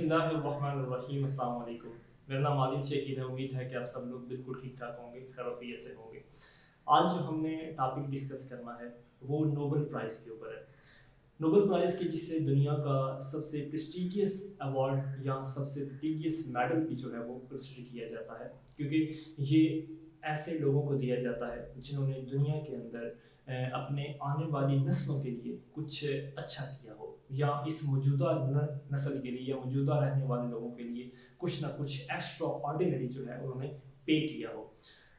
बिस्मिल्लाहिर्रहमानिर्रहीम। अस्सलाम वालेकुम। मेरा नाम आदिल शकील है। उम्मीद है कि आप सब लोग बिल्कुल ठीक ठाक होंगे, खैरियत से होंगे। आज जो हमने टॉपिक डिस्कस करना है वो नोबेल प्राइज़ के ऊपर है। नोबेल प्राइज़ के जिससे दुनिया का सबसे प्रेस्टिजियस अवार्ड या सबसे प्रेस्टिजियस मेडल भी जो है वो कंसिडर किया जाता है, क्योंकि ये ऐसे लोगों को दिया जाता है जिन्होंने दुनिया के अंदर अपने आने वाली नस्लों के लिए कुछ अच्छा किया हो, या इस मौजूदा नस्ल के लिए या मौजूदा रहने वाले लोगों के लिए कुछ ना कुछ एक्स्ट्रा ऑर्डिनरी जो है उन्होंने पे किया हो।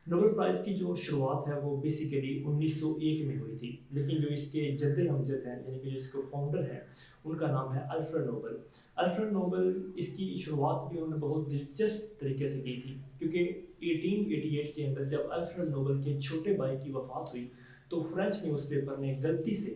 नोबेल प्राइज़ की जो शुरुआत है वो बेसिकली 1901 में हुई थी, लेकिन जो इसके जद्द अमजद हैं यानी कि जो इसके फाउंडर हैं उनका नाम है अल्फ्रेड नोबेल। अल्फ्रेड नोबेल इसकी शुरुआत भी उन्होंने बहुत दिलचस्प तरीके से की थी, क्योंकि 1888 के अंदर जब अल्फ्रेड नोबेल के छोटे भाई की वफ़ात हुई तो फ्रेंच न्यूज़पेपर ने गलती से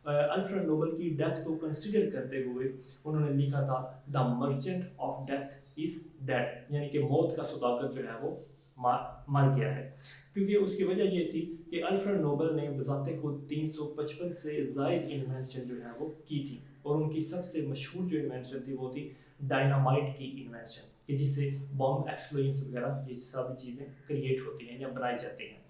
अल्फ्रेड नोबेल की डेथ को कंसिडर करते हुए उन्होंने लिखा था the merchant of death is dead, यानी कि मौत का सौदागर जो है वो मर गया है। क्योंकि उसकी वजह ये थी कि अल्फ्रेड नोबेल ने बज़ाते खुद 355 से ज़ायद इन्वेंशन जो है वो की थी, और उनकी सबसे मशहूर जो इन्वेंशन थी वो थी डायनामाइट की इन्वेंशन, कि जिससे बॉम्ब एक्सप्लोजन्स वगैरह ये सभी चीज़ें क्रिएट होती हैं या बनाई जाती हैं।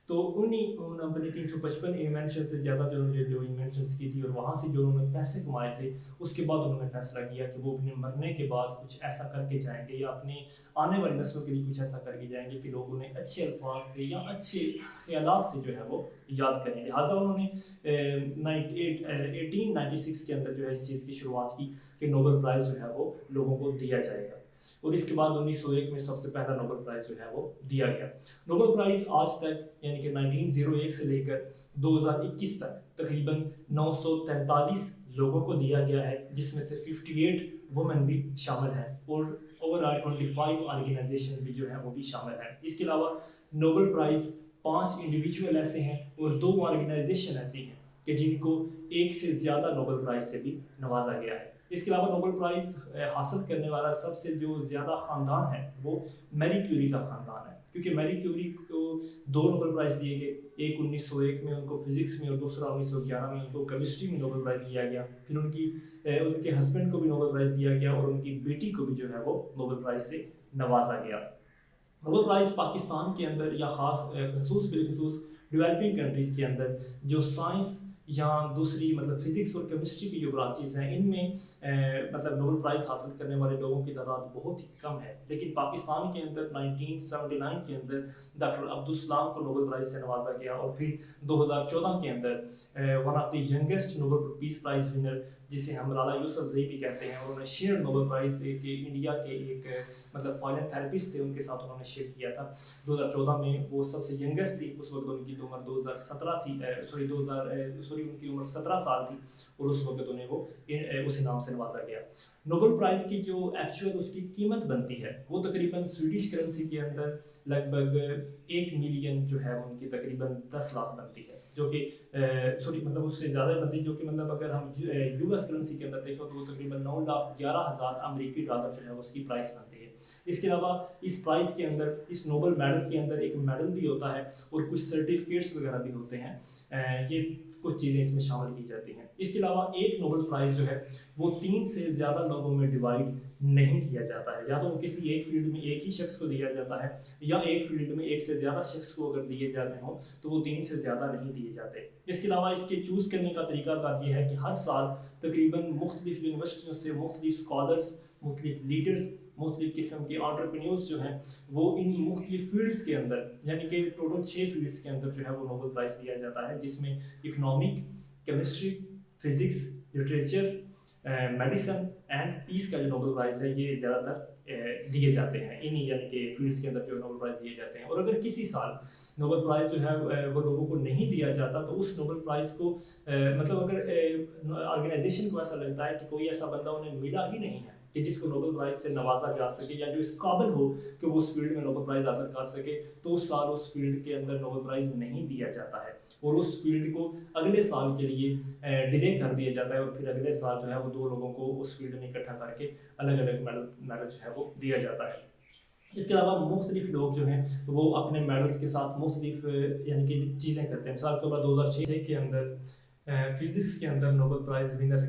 तो उन्हीं अपनी 355 इन्वेंशन से ज़्यादा जो इन्वेंशंस की थी और वहाँ से जो उन्होंने पैसे कमाए थे, उसके बाद उन्होंने फैसला किया कि वो अपने मरने के बाद कुछ ऐसा करके जाएंगे या अपने आने वाली नस्लों के लिए कुछ ऐसा करके जाएंगे कि लोग उन्हें अच्छे अल्फाज से या अच्छे ख्यालात से जो है वो याद करें। लिहाजा उन्होंने 1896 के अंदर जो है इस चीज़ की शुरुआत की कि नोबेल प्राइज़ जो है वो लोगों को दिया जाएगा, और इसके बाद 1901 में सबसे पहला नोबेल प्राइज़ जो है वो दिया गया। नोबेल प्राइज़ आज तक यानी कि 1901 से लेकर 2021 तक तकरीबन 943 लोगों को दिया गया है, जिसमें से 58 वुमेन भी शामिल हैं और ओवरऑल 25 ऑर्गेनाइजेशन भी जो है वो भी शामिल हैं। इसके अलावा नोबेल प्राइज़ 5 इंडिविजुअल ऐसे हैं और 2 ऑर्गेनाइजेशन ऐसी हैं कि जिनको एक से ज़्यादा नोबेल प्राइज़ से भी नवाजा गया है। इसके अलावा नोबेल प्राइज़ हासिल करने वाला सबसे जो ज़्यादा ख़ानदान है वो मैरी क्यूरी का ख़ानदान है, क्योंकि मैरी क्यूरी को 2 नोबेल प्राइज़ दिए गए, एक 1901 में उनको फिज़िक्स में और दूसरा 1911 में उनको केमिस्ट्री में नोबेल प्राइज़ दिया गया। फिर उनके हस्बैंड को भी नोबेल प्राइज़ दिया गया और उनकी बेटी को भी जो है वो नोबेल प्राइज़ से नवाजा गया। नोबेल प्राइज़ पाकिस्तान के अंदर या बिलखसूस डेवलपिंग कंट्रीज़ के अंदर जो साइंस या दूसरी मतलब फ़िज़िक्स और केमिस्ट्री की जो ब्रांचेज़ हैं इनमें मतलब नोबेल प्राइज़ हासिल करने वाले लोगों की तादाद बहुत ही कम है। लेकिन पाकिस्तान के अंदर 1979 के अंदर डॉक्टर अब्दुल सलाम को नोबेल प्राइज़ से नवाजा गया, और फिर 2014 के अंदर one of the youngest Nobel peace prize winner जिसे हम मलाला यूसुफ़ज़ई भी कहते हैं, उन्होंने शेयर नोबेल प्राइज़ इंडिया के एक मतलब फॉरेन थेरेपिस्ट थे, उनके साथ उन्होंने शेयर किया था 2014 में। वो सबसे यंगेस्ट थी, उस वक्त उनकी उम्र 2017 थी, उनकी उम्र 17 साल थी, और उस वक्त उन्हें वो उस इनाम से नवाजा गया। नोबेल प्राइज़ की जो एक्चुअल उसकी कीमत बनती है वो तकरीबन स्वीडिश करेंसी के अंदर लगभग 1 मिलियन जो है उनकी तकरीबन 10 लाख बनती है, जो कि मतलब उससे ज़्यादा बनती है, जो कि मतलब अगर हम यूएस करेंसी के अंदर देखें तो वो तकरीबन 9,11,000 अमेरिकी डॉलर जो है उसकी प्राइस बनती है। इसके अलावा इस प्राइज़ के अंदर, इस नोबेल मेडल के अंदर एक मेडल भी होता है और कुछ सर्टिफिकेट्स वगैरह भी होते हैं। ये कुछ चीज़ें इसमें शामिल की जाती हैं। इसके अलावा एक नोबेल प्राइज़ जो है वो 3 से ज़्यादा लोगों में डिवाइड नहीं किया जाता है, या तो किसी एक फील्ड में एक ही शख्स को दिया जाता है, या एक फील्ड में एक से ज़्यादा शख्स को अगर दिए जाते हों तो वो 3 से ज़्यादा नहीं दिए जाते। इसके अलावा इसके चूज़ करने का तरीकाकार ये है कि हर साल तकरीबन मुख्तलिफ यूनिवर्सिटियों से मुख्तलिफ स्कॉलर्स, मुख्तलिफ लीडर्स, मुख्तलिफ किस्म के एंटरप्रेन्योर्स जो हैं वो इन मुख्तलिफ फील्ड्स के अंदर यानी कि टोटल 6 फील्ड्स के अंदर जो है वो नोबेल प्राइज़ दिया जाता है, जिसमें economic, chemistry, physics, literature, medicine and peace का जो नोबेल प्राइज़ है ये ज़्यादातर दिए जाते हैं इन्हीं यानी कि फील्ड्स के अंदर जो नोबेल प्राइज़ दिए जाते हैं। और अगर किसी साल नोबेल प्राइज़ जो है वो लोगों को नहीं दिया जाता तो उस नोबेल प्राइज़ को मतलब अगर ऑर्गेनाइजेशन को ऐसा लगता है कि कोई ऐसा बंदा उन्हें मिला ही नहीं है कि जिसको नोबेल प्राइज़ से नवाजा जा सके या जो इस काबिल हो कि वो उस फील्ड में नोबेल प्राइज़ हासिल कर सके, तो उस साल उस फील्ड के अंदर नोबेल प्राइज़ नहीं दिया जाता है और उस फील्ड को अगले साल के लिए डिले कर दिया जाता है, और फिर अगले साल जो है वो 2 लोगों को उस फील्ड में इकट्ठा करके अलग अलग मेडल जो है वो दिया जाता है। इसके अलावा मुख्तलिफ लोग जो हैं वो अपने मेडल्स के साथ मुख्तलिफ यानी कि चीज़ें करते हैं। मिसाल के बाद 2006 के अंदर फिज़िक्स के अंदर नोबेल प्राइज़ विनर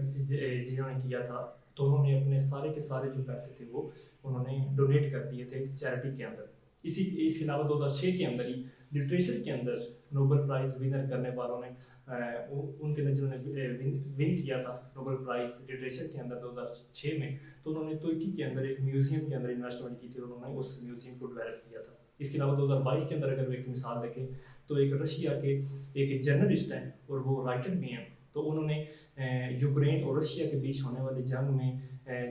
जिन्होंने किया था تو انہوں نے اپنے سارے کے سارے جو پیسے تھے وہ انہوں نے ڈونیٹ کر دیے تھے چیریٹی کے اندر. اس کے علاوہ 2006 کے اندر ہی لٹریچر کے اندر نوبل پرائز ونر کرنے والوں نے ان کے اندر جنہوں نے ون کیا تھا نوبل پرائز لٹریچر کے اندر 2006 میں, تو انہوں نے ترکی کے اندر ایک میوزیم کے اندر انویسٹمنٹ کی تھی, انہوں نے اس میوزیم کو ڈیولپ کیا تھا. اس کے علاوہ 2022 کے اندر اگر ایک مثال دیکھیں تو ایک رشیا کے ایک جرنلسٹ ہیں اور وہ رائٹر بھی ہیں, تو انہوں نے یوکرین اور رشیا کے بیچ ہونے والی جنگ میں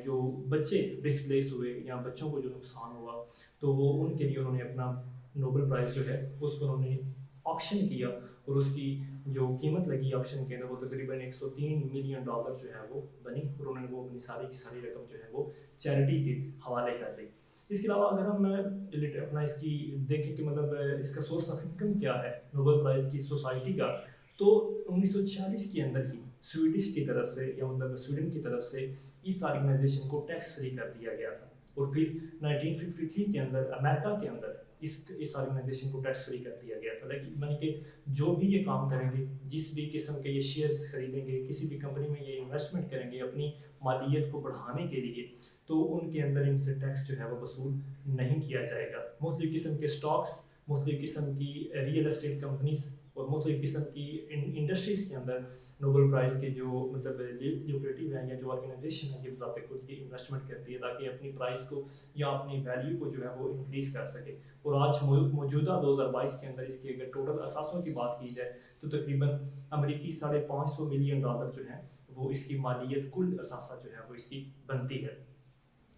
جو بچے ڈسپلیس ہوئے یا بچوں کو جو نقصان ہوا, تو وہ ان کے لیے انہوں نے اپنا نوبل پرائز جو ہے اس کو انہوں نے آکشن کیا, اور اس کی جو قیمت لگی آکشن کے اندر وہ تقریباً $103 ملین جو ہے وہ بنی, اور انہوں نے وہ اپنی ساری کی ساری رقم جو ہے وہ چیریٹی کے حوالے کر دی. اس کے علاوہ اگر ہم اپنا اس کی دیکھیں کہ مطلب اس کا سورس آف انکم کیا ہے نوبل پرائز کی سوسائٹی کا, تو 1946 کے اندر ہی سویڈش کی طرف سے یا مطلب سویڈن کی طرف سے اس آرگنائزیشن کو ٹیکس فری کر دیا گیا تھا, اور پھر 1953 کے اندر امریکہ کے اندر اس آرگنائزیشن کو ٹیکس فری کر دیا گیا تھا. لیکن یعنی کہ جو بھی یہ کام کریں گے, جس بھی قسم کے یہ شیئرز خریدیں گے, کسی بھی کمپنی میں یہ انویسٹمنٹ کریں گے اپنی مالیت کو بڑھانے کے لیے, تو ان کے اندر ان سے ٹیکس جو ہے وہ وصول نہیں کیا جائے گا. مختلف قسم کے سٹاکس, مختلف قسم کی ریئل اسٹیٹ کمپنیز اور مختلف قسم کی انڈسٹریز کے اندر نوبل پرائز کے جو مطلب لیوکریٹو ہیں یا جو آرگنائزیشن ہے یہ بذات خود کی انویسٹمنٹ کرتی ہے تاکہ اپنی پرائز کو یا اپنی ویلیو کو جو ہے وہ انکریز کر سکے. اور آج موجودہ 2022 کے اندر اس کے اگر ٹوٹل اثاثوں کی بات کی جائے تو تقریباً امریکی $550 ملین جو ہیں وہ اس کی مالیت کل اثاثہ جو ہے وہ اس کی بنتی ہے.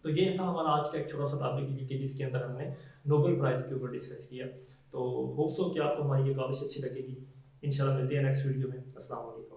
تو یہ تھا ہمارا آج کا ایک چھوٹا سا ٹاپک کہ جس کے اندر ہم نے نوبل پرائز کے اوپر ڈسکس کیا. تو ہوپ سو کہ آپ کو ہماری یہ کاوش اچھی لگے گی. انشاءاللہ ملتے ہیں نیکسٹ ویڈیو میں. السلام علیکم.